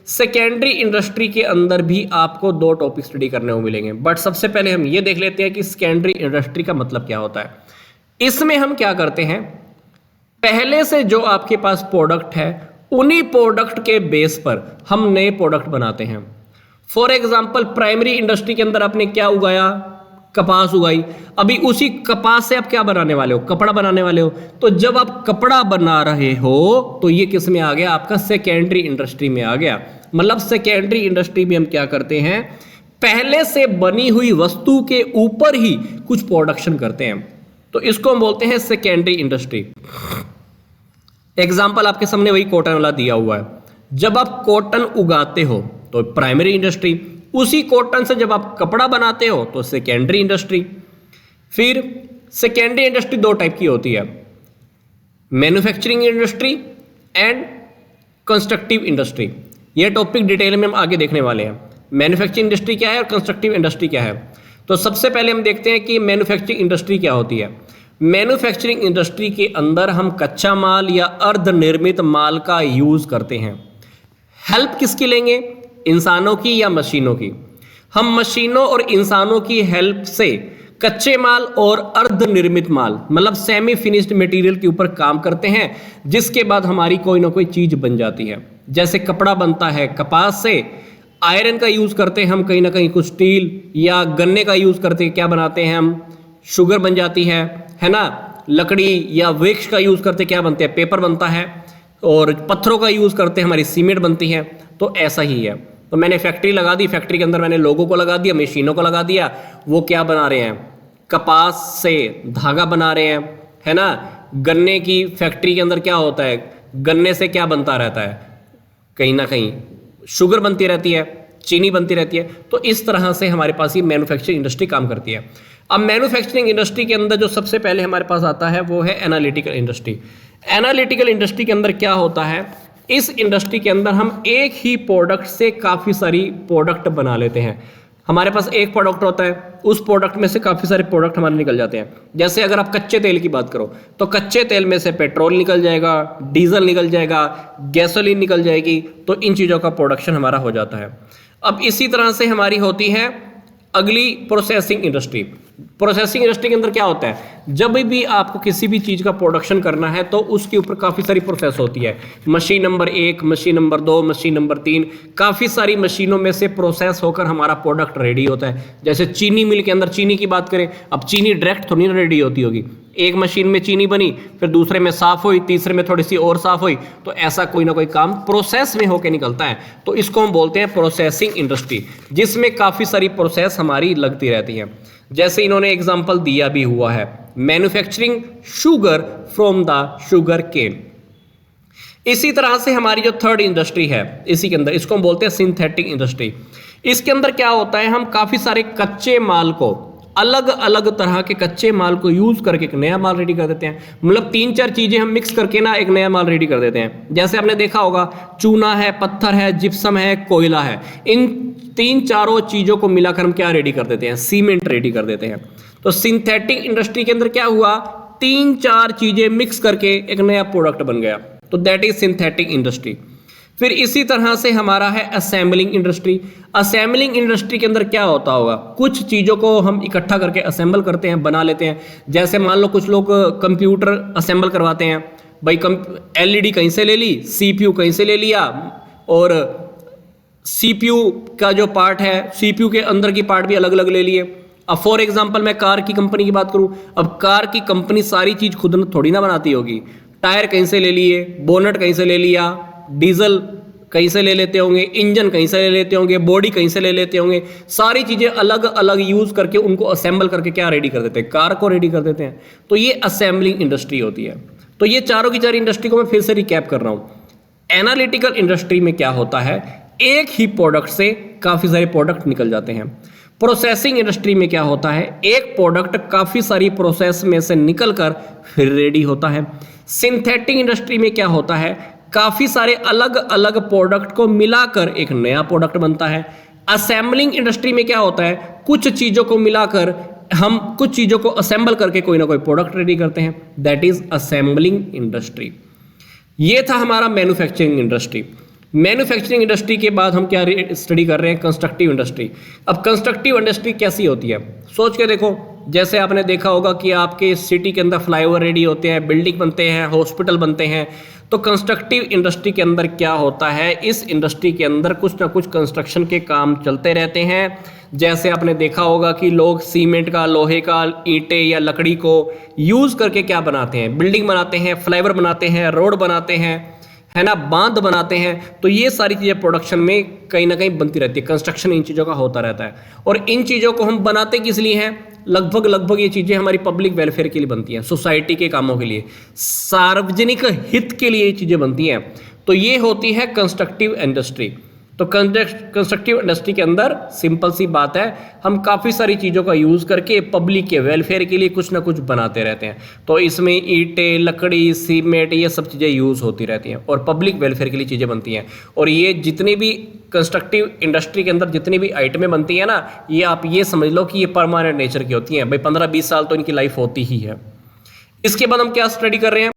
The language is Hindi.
सेकेंडरी इंडस्ट्री के अंदर भी आपको दो टॉपिक स्टडी करने को मिलेंगे, बट सबसे पहले हम ये देख लेते हैं कि सेकेंडरी इंडस्ट्री का मतलब क्या होता है। इसमें हम क्या करते हैं, पहले से जो आपके पास प्रोडक्ट है उन्हीं प्रोडक्ट के बेस पर हम नए प्रोडक्ट बनाते हैं। फॉर एग्जाम्पल प्राइमरी इंडस्ट्री के अंदर आपने क्या उगाया, कपास उगाई, अभी उसी कपास से आप क्या बनाने वाले हो, कपड़ा बनाने वाले हो। तो जब आप कपड़ा बना रहे हो तो ये किस में आ गया, आपका सेकेंडरी इंडस्ट्री में आ गया। मतलब सेकेंडरी इंडस्ट्री में हम क्या करते हैं, पहले से बनी हुई वस्तु के ऊपर ही कुछ प्रोडक्शन करते हैं, तो इसको हम बोलते हैं सेकेंडरी इंडस्ट्री। एग्जाम्पल आपके सामने वही कॉटन वाला दिया हुआ है। जब आप कॉटन उगाते हो तो प्राइमरी इंडस्ट्री, उसी कॉटन से जब आप कपड़ा बनाते हो तो सेकेंडरी इंडस्ट्री। फिर सेकेंडरी इंडस्ट्री दो टाइप की होती है, manufacturing industry and constructive industry. ये टॉपिक डिटेल में हम आगे देखने वाले हैं, मैन्युफैक्चरिंग इंडस्ट्री क्या है और कंस्ट्रक्टिव इंडस्ट्री क्या है। तो सबसे पहले हम देखते हैं कि मैन्युफैक्चरिंग इंडस्ट्री क्या होती है। मैन्युफैक्चरिंग इंडस्ट्री के अंदर हम कच्चा माल या अर्ध निर्मित माल का यूज करते हैं। हेल्प किसकी लेंगे, इंसानों की या मशीनों की। हम मशीनों और इंसानों की हेल्प से कच्चे माल और अर्ध निर्मित माल मतलब सेमी फिनिश्ड मटेरियल के ऊपर काम करते हैं, जिसके बाद हमारी कोई ना कोई चीज बन जाती है। जैसे कपड़ा बनता है कपास से, आयरन का यूज करते हैं हम कहीं ना कहीं, कुछ स्टील या गन्ने का यूज करते हैं, क्या बनाते हैं हम, शुगर बन जाती है ना। लकड़ी या वृक्ष का यूज करते क्या बनते हैं, पेपर बनता है। और पत्थरों का यूज करते हैं, हमारी सीमेंट बनती है। तो ऐसा ही है। तो मैंने फैक्ट्री लगा दी, फैक्ट्री के अंदर मैंने लोगों को लगा दिया, मशीनों को लगा दिया, वो क्या बना रहे हैं, कपास से धागा बना रहे हैं, है ना। गन्ने की फैक्ट्री के अंदर क्या होता है, गन्ने से क्या बनता रहता है, कहीं ना कहीं शुगर बनती रहती है, चीनी बनती रहती है। तो इस तरह से हमारे पास ये मैन्युफैक्चरिंग इंडस्ट्री काम करती है। अब मैन्युफैक्चरिंग इंडस्ट्री के अंदर जो सबसे पहले हमारे पास आता है वो है एनालिटिकल इंडस्ट्री। एनालिटिकल इंडस्ट्री के अंदर क्या होता है, इस इंडस्ट्री के अंदर हम एक ही प्रोडक्ट से काफ़ी सारी प्रोडक्ट बना लेते हैं। हमारे पास एक प्रोडक्ट होता है, उस प्रोडक्ट में से काफ़ी सारे प्रोडक्ट हमारे निकल जाते हैं। जैसे अगर आप कच्चे तेल की बात करो तो कच्चे तेल में से पेट्रोल निकल जाएगा, डीजल निकल जाएगा, गैसोलीन निकल जाएगी। तो इन चीज़ों का प्रोडक्शन हमारा हो जाता है। अब इसी तरह से हमारी होती है अगली प्रोसेसिंग इंडस्ट्री। प्रोसेसिंग इंडस्ट्री के अंदर क्या होता है, जब भी आपको किसी भी चीज़ का प्रोडक्शन करना है तो उसके ऊपर काफ़ी सारी प्रोसेस होती है। Machine number 1, machine number 2, machine number 3, काफ़ी सारी मशीनों में से प्रोसेस होकर हमारा प्रोडक्ट रेडी होता है। जैसे चीनी मिल के अंदर चीनी की बात करें, अब चीनी डायरेक्ट थोड़ी ना रेडी होती होगी, एक मशीन में चीनी बनी, फिर दूसरे में साफ हुई, तीसरे में थोड़ी सी और साफ हुई, तो ऐसा कोई ना कोई काम प्रोसेस में होकर निकलता है। तो इसको हम बोलते हैं प्रोसेसिंग इंडस्ट्री, जिसमें काफ़ी सारी प्रोसेस हमारी लगती रहती है। जैसे इन्होंने एग्जाम्पल दिया भी हुआ है, manufacturing sugar from the sugar cane. इसी तरह से हमारी जो थर्ड इंडस्ट्री है इसी के अंदर, इसको हम बोलते हैं सिंथेटिक इंडस्ट्री। इसके अंदर क्या होता है, हम काफ़ी सारे कच्चे माल को, अलग अलग तरह के कच्चे माल को यूज करके एक नया माल रेडी कर देते हैं। मतलब 3-4 चीजें हम मिक्स करके ना एक नया माल रेडी कर देते हैं। जैसे आपने देखा होगा, चूना है, पत्थर है, जिप्सम है, कोयला है, इन 3-4 चीजों को मिलाकर हम क्या रेडी कर देते हैं, सीमेंट रेडी कर देते हैं। तो सिंथेटिक इंडस्ट्री के अंदर क्या हुआ, 3-4 चीजें मिक्स करके एक नया प्रोडक्ट बन गया, तो दैट इज सिंथेटिक इंडस्ट्री। फिर इसी तरह से हमारा है असेंबलिंग इंडस्ट्री। असेंबलिंग इंडस्ट्री के अंदर क्या होता होगा, कुछ चीज़ों को हम इकट्ठा करके असेंबल करते हैं, बना लेते हैं। जैसे मान लो कुछ लोग कंप्यूटर असेंबल करवाते हैं, भाई एलईडी कहीं से ले ली, सीपीयू कहीं से ले लिया, और सीपीयू का जो पार्ट है, सीपीयू के अंदर की पार्ट भी अलग अलग ले लिए। अब फॉर एग्जांपल मैं कार की कंपनी की बात करूं, अब कार की कंपनी सारी चीज़ खुद थोड़ी ना बनाती होगी। टायर कहीं से ले लिए, बोनट कहीं से ले लिया, डीजल कहीं से ले लेते होंगे, इंजन कहीं से ले लेते होंगे, बॉडी कहीं से ले लेते होंगे। सारी चीज़ें अलग अलग यूज़ करके उनको असेंबल करके क्या रेडी कर देते हैं, कार को रेडी कर देते हैं। तो ये असेंबलिंग इंडस्ट्री होती है। तो ये चारों की चार इंडस्ट्री को मैं फिर से रिकैप कर रहा हूँ। एनालिटिकल इंडस्ट्री में क्या होता है, एक ही प्रोडक्ट से काफ़ी सारे प्रोडक्ट निकल जाते हैं। प्रोसेसिंग इंडस्ट्री में क्या होता है, एक प्रोडक्ट काफ़ी सारी प्रोसेस में से निकलकर फिर रेडी होता है। सिंथेटिक इंडस्ट्री में क्या होता है, काफ़ी सारे अलग अलग प्रोडक्ट को मिलाकर एक नया प्रोडक्ट बनता है। असेंबलिंग इंडस्ट्री में क्या होता है, कुछ चीज़ों को मिलाकर हम कुछ चीज़ों को असेंबल करके कोई ना कोई प्रोडक्ट रेडी करते हैं, दैट इज असेंबलिंग इंडस्ट्री। ये था हमारा मैन्युफैक्चरिंग इंडस्ट्री। मैन्युफैक्चरिंग इंडस्ट्री के बाद हम क्या स्टडी कर रहे हैं, कंस्ट्रक्टिव इंडस्ट्री। अब कंस्ट्रक्टिव इंडस्ट्री कैसी होती है, सोच के देखो। जैसे आपने देखा होगा कि आपके सिटी के अंदर फ्लाईओवर रेडी होते हैं, बिल्डिंग बनते हैं, हॉस्पिटल बनते हैं। तो कंस्ट्रक्टिव इंडस्ट्री के अंदर क्या होता है, इस इंडस्ट्री के अंदर कुछ ना कुछ कंस्ट्रक्शन के काम चलते रहते हैं। जैसे आपने देखा होगा कि लोग सीमेंट का, लोहे का, ईंटें या लकड़ी को यूज़ करके क्या बनाते हैं, बिल्डिंग बनाते हैं, फ्लाईओवर बनाते हैं, रोड बनाते हैं, है ना, बांध बनाते हैं। तो ये सारी चीज़ें प्रोडक्शन में कहीं ना कहीं बनती रहती है, कंस्ट्रक्शन इन चीज़ों का होता रहता है। और इन चीज़ों को हम बनाते किस लिए हैं, लगभग ये चीज़ें हमारी पब्लिक वेलफेयर के लिए बनती हैं, सोसाइटी के कामों के लिए, सार्वजनिक हित के लिए ये चीज़ें बनती हैं। तो ये होती है कंस्ट्रक्टिव इंडस्ट्री। तो कंस्ट्रक्टिव इंडस्ट्री के अंदर सिंपल सी बात है, हम काफ़ी सारी चीज़ों का यूज़ करके पब्लिक के वेलफेयर के लिए कुछ ना कुछ बनाते रहते हैं। तो इसमें ईंटें, लकड़ी, सीमेंट, ये सब चीज़ें यूज़ होती रहती हैं और पब्लिक वेलफेयर के लिए चीज़ें बनती हैं। और ये जितनी भी कंस्ट्रक्टिव इंडस्ट्री के अंदर जितनी भी आइटमें बनती हैं ना, ये आप ये समझ लो कि ये परमानेंट नेचर की होती हैं भाई, 15-20 साल तो इनकी लाइफ होती ही है। इसके बाद हम क्या स्टडी कर रहे हैं,